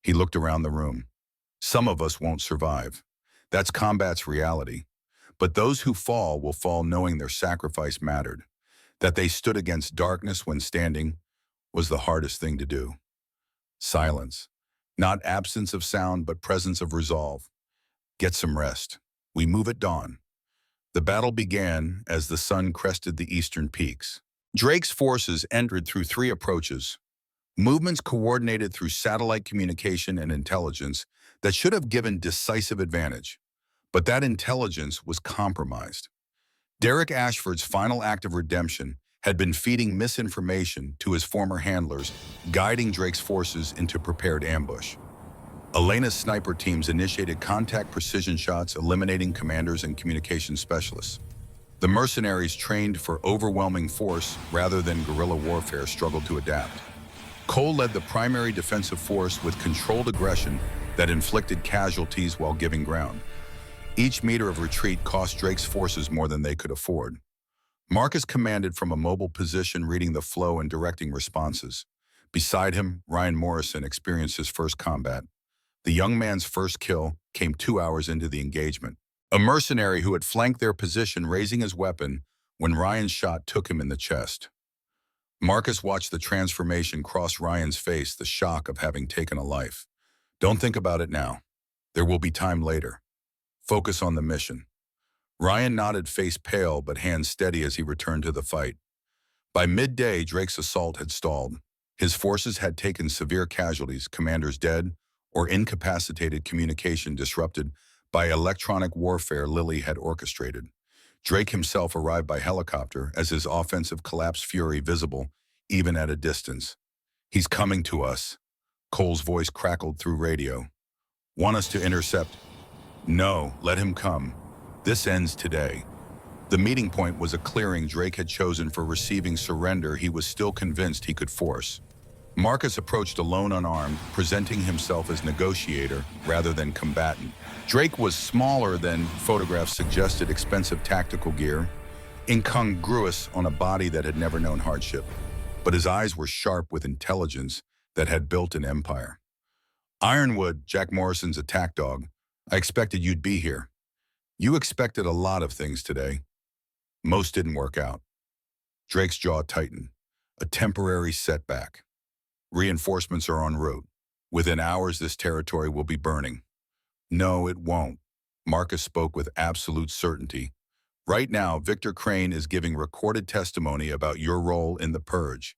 He looked around the room. "Some of us won't survive. That's combat's reality. But those who fall will fall knowing their sacrifice mattered. That they stood against darkness when standing was the hardest thing to do." Silence. Not absence of sound, but presence of resolve. "Get some rest. We move at dawn." The battle began as the sun crested the eastern peaks. Drake's forces entered through 3 approaches. Movements coordinated through satellite communication and intelligence that should have given decisive advantage. But that intelligence was compromised. Derek Ashford's final act of redemption had been feeding misinformation to his former handlers, guiding Drake's forces into prepared ambush. Elena's sniper teams initiated contact precision shots, eliminating commanders and communications specialists. The mercenaries, trained for overwhelming force rather than guerrilla warfare, struggled to adapt. Cole led the primary defensive force with controlled aggression that inflicted casualties while giving ground. Each meter of retreat cost Drake's forces more than they could afford. Marcus commanded from a mobile position, reading the flow and directing responses. Beside him, Ryan Morrison experienced his first combat. The young man's first kill came 2 hours into the engagement. A mercenary who had flanked their position, raising his weapon when Ryan's shot took him in the chest. Marcus watched the transformation cross Ryan's face, the shock of having taken a life. Don't think about it now. There will be time later. Focus on the mission. Ryan nodded, face pale but hands steady as he returned to the fight. By midday, Drake's assault had stalled. His forces had taken severe casualties, commanders dead or incapacitated, communication disrupted by electronic warfare Lily had orchestrated. Drake himself arrived by helicopter as his offensive collapsed, fury visible even at a distance. He's coming to us. Cole's voice crackled through radio. Want us to intercept? No, let him come. This ends today. The meeting point was a clearing Drake had chosen for receiving surrender he was still convinced he could force. Marcus approached alone, unarmed, presenting himself as negotiator rather than combatant. Drake was smaller than photographs suggested, expensive tactical gear, incongruous on a body that had never known hardship. But his eyes were sharp with intelligence that had built an empire. Ironwood, Jack Morrison's attack dog, I expected you'd be here. You expected a lot of things today. Most didn't work out. Drake's jaw tightened. A temporary setback. Reinforcements are en route. Within hours, this territory will be burning. No, it won't. Marcus spoke with absolute certainty. Right now, Victor Crane is giving recorded testimony about your role in the purge.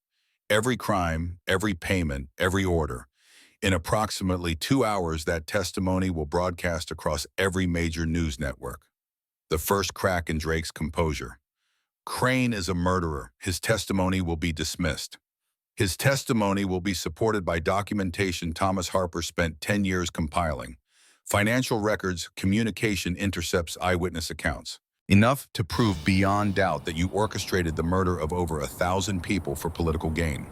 Every crime, every payment, every order. In approximately 2 hours, that testimony will broadcast across every major news network. The first crack in Drake's composure. Crane is a murderer. His testimony will be dismissed. His testimony will be supported by documentation Thomas Harper spent 10 years compiling. Financial records, communication intercepts, eyewitness accounts. Enough to prove beyond doubt that you orchestrated the murder of over 1,000 people for political gain.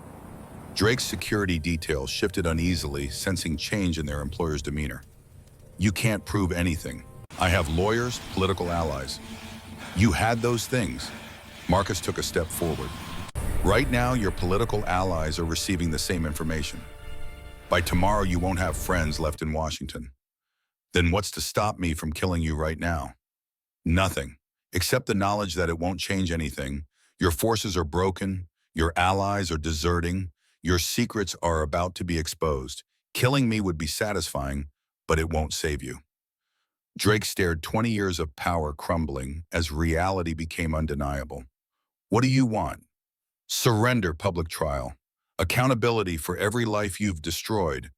Drake's security details shifted uneasily, sensing change in their employer's demeanor. You can't prove anything. I have lawyers, political allies. You had those things. Marcus took a step forward. Right now, your political allies are receiving the same information. By tomorrow, you won't have friends left in Washington. Then what's to stop me from killing you right now? Nothing, except the knowledge that it won't change anything. Your forces are broken, your allies are deserting, your secrets are about to be exposed. Killing me would be satisfying, but it won't save you. Drake stared, 20 years of power crumbling as reality became undeniable. What do you want? Surrender, public trial. Accountability for every life you've destroyed.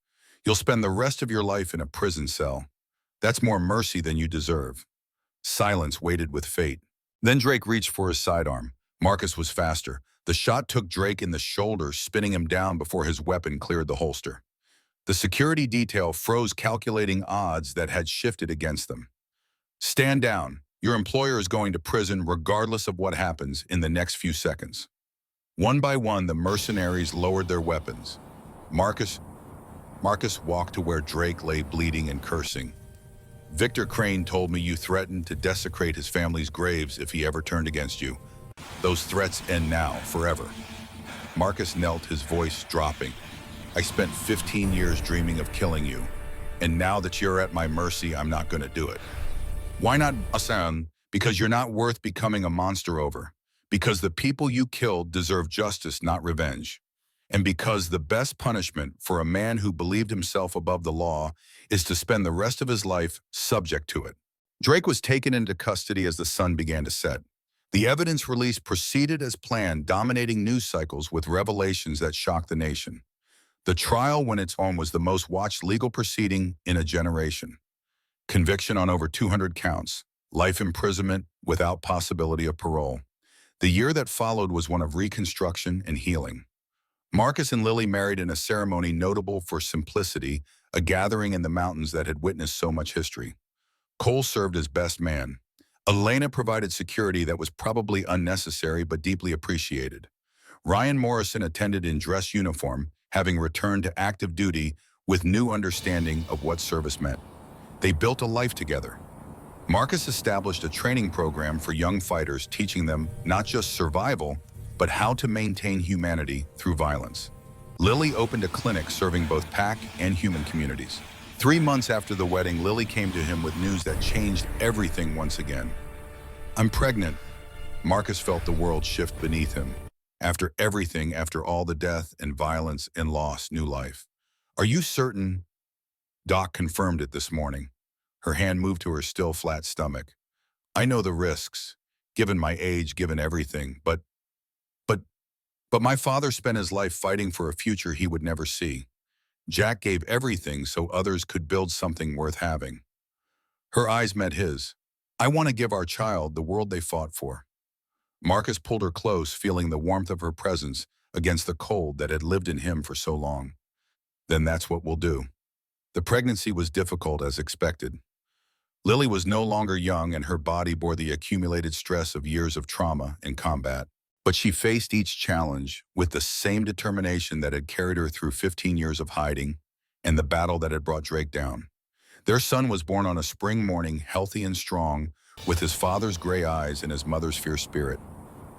You'll spend the rest of your life in a prison cell. That's more mercy than you deserve. Silence waited with fate. Then Drake reached for his sidearm. Marcus was faster. The shot took Drake in the shoulder, spinning him down before his weapon cleared the holster. The security detail froze, calculating odds that had shifted against them. Stand down. Your employer is going to prison regardless of what happens in the next few seconds. One by one, the mercenaries lowered their weapons. Marcus walked to where Drake lay, bleeding and cursing. Victor Crane told me you threatened to desecrate his family's graves if he ever turned against you. Those threats end now, forever. Marcus knelt, his voice dropping. I spent 15 years dreaming of killing you, and now that you're at my mercy, I'm not going to do it. Why not, Hassan? Because you're not worth becoming a monster over. Because the people you killed deserve justice, not revenge. And because the best punishment for a man who believed himself above the law is to spend the rest of his life subject to it. Drake was taken into custody as the sun began to set. The evidence release proceeded as planned, dominating news cycles with revelations that shocked the nation. The trial, when it's on, was the most watched legal proceeding in a generation. Conviction on over 200 counts, life imprisonment without possibility of parole. The year that followed was one of reconstruction and healing. Marcus and Lily married in a ceremony notable for simplicity, a gathering in the mountains that had witnessed so much history. Cole served as best man. Elena provided security that was probably unnecessary but deeply appreciated. Ryan Morrison attended in dress uniform, having returned to active duty with new understanding of what service meant. They built a life together. Marcus established a training program for young fighters, teaching them not just survival, but how to maintain humanity through violence. Lily opened a clinic serving both pack and human communities. 3 months after the wedding, Lily came to him with news that changed everything once again. "I'm pregnant." Marcus felt the world shift beneath him. After everything, after all the death and violence and loss, new life. "Are you certain?" Doc confirmed it this morning. Her hand moved to her still flat stomach. "I know the risks, given my age, given everything, but my father spent his life fighting for a future he would never see. Jack gave everything so others could build something worth having." Her eyes met his. "I want to give our child the world they fought for." Marcus pulled her close, feeling the warmth of her presence against the cold that had lived in him for so long. "Then that's what we'll do." The pregnancy was difficult as expected. Lily was no longer young and her body bore the accumulated stress of years of trauma and combat. But she faced each challenge with the same determination that had carried her through 15 years of hiding and the battle that had brought Drake down. Their son was born on a spring morning, healthy and strong, with his father's gray eyes and his mother's fierce spirit.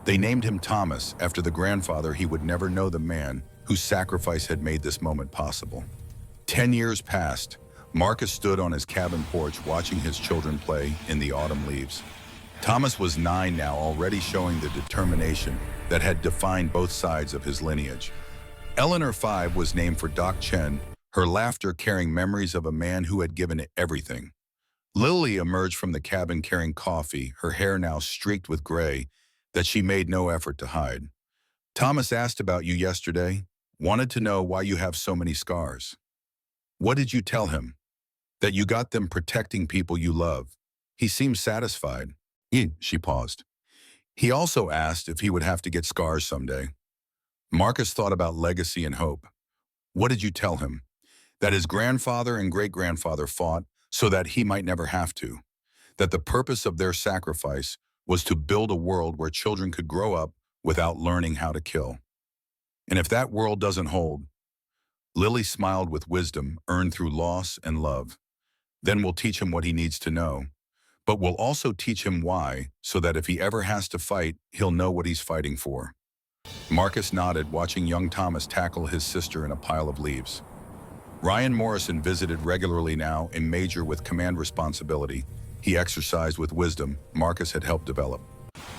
They named him Thomas, after the grandfather he would never know, the man whose sacrifice had made this moment possible. 10 years passed. Marcus stood on his cabin porch watching his children play in the autumn leaves. Thomas was 9 now, already showing the determination that had defined both sides of his lineage. Eleanor, 5, was named for Doc Chen, her laughter carrying memories of a man who had given it everything. Lily emerged from the cabin carrying coffee, her hair now streaked with gray that she made no effort to hide. "Thomas asked about you yesterday, wanted to know why you have so many scars." "What did you tell him?" "That you got them protecting people you love." "He seemed satisfied." She paused. "He also asked if he would have to get scars someday." Marcus thought about legacy and hope. "What did you tell him?" "That his grandfather and great-grandfather fought so that he might never have to. That the purpose of their sacrifice was to build a world where children could grow up without learning how to kill. And if that world doesn't hold," Lily smiled with wisdom earned through loss and love, "then we'll teach him what he needs to know. But we'll also teach him why, so that if he ever has to fight, he'll know what he's fighting for." Marcus nodded, watching young Thomas tackle his sister in a pile of leaves. Ryan Morrison visited regularly now, a major with command responsibility. He exercised with wisdom Marcus had helped develop.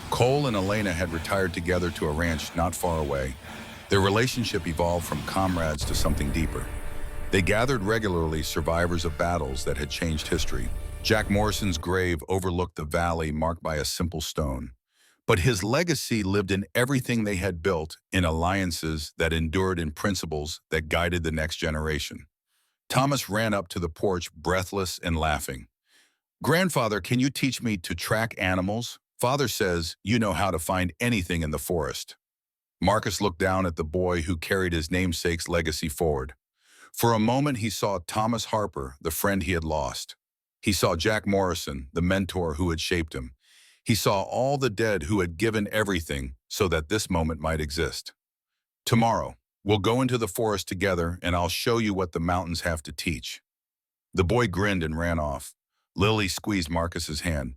Cole and Elena had retired together to a ranch not far away. Their relationship evolved from comrades to something deeper. They gathered regularly, survivors of battles that had changed history. Jack Morrison's grave overlooked the valley marked by a simple stone. But his legacy lived in everything they had built, in alliances that endured, in principles that guided the next generation. Thomas ran up to the porch, breathless and laughing. "Grandfather, can you teach me to track animals? Father says you know how to find anything in the forest." Marcus looked down at the boy who carried his namesake's legacy forward. For a moment he saw Thomas Harper, the friend he had lost. He saw Jack Morrison, the mentor who had shaped him. He saw all the dead who had given everything so that this moment might exist. "Tomorrow, we'll go into the forest together and I'll show you what the mountains have to teach." The boy grinned and ran off. Lily squeezed Marcus's hand.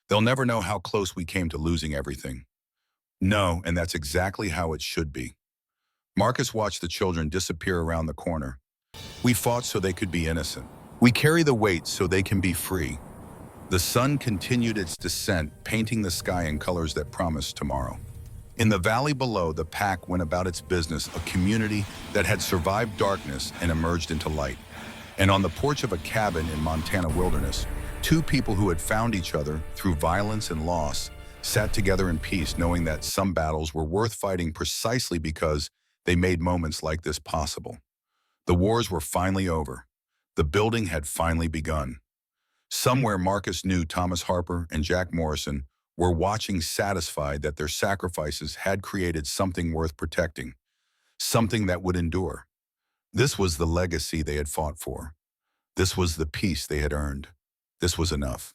"They'll never know how close we came to losing everything." "No, and that's exactly how it should be." Marcus watched the children disappear around the corner. "We fought so they could be innocent. We carry the weight so they can be free." The sun continued its descent, painting the sky in colors that promised tomorrow. In the valley below, the pack went about its business, a community that had survived darkness and emerged into light. And on the porch of a cabin in Montana wilderness, 2 people who had found each other through violence and loss sat together in peace, knowing that some battles were worth fighting precisely because they made moments like this possible. The wars were finally over. The building had finally begun. Somewhere Marcus knew Thomas Harper and Jack Morrison were watching, satisfied that their sacrifices had created something worth protecting, something that would endure. This was the legacy they had fought for. This was the peace they had earned. This was enough.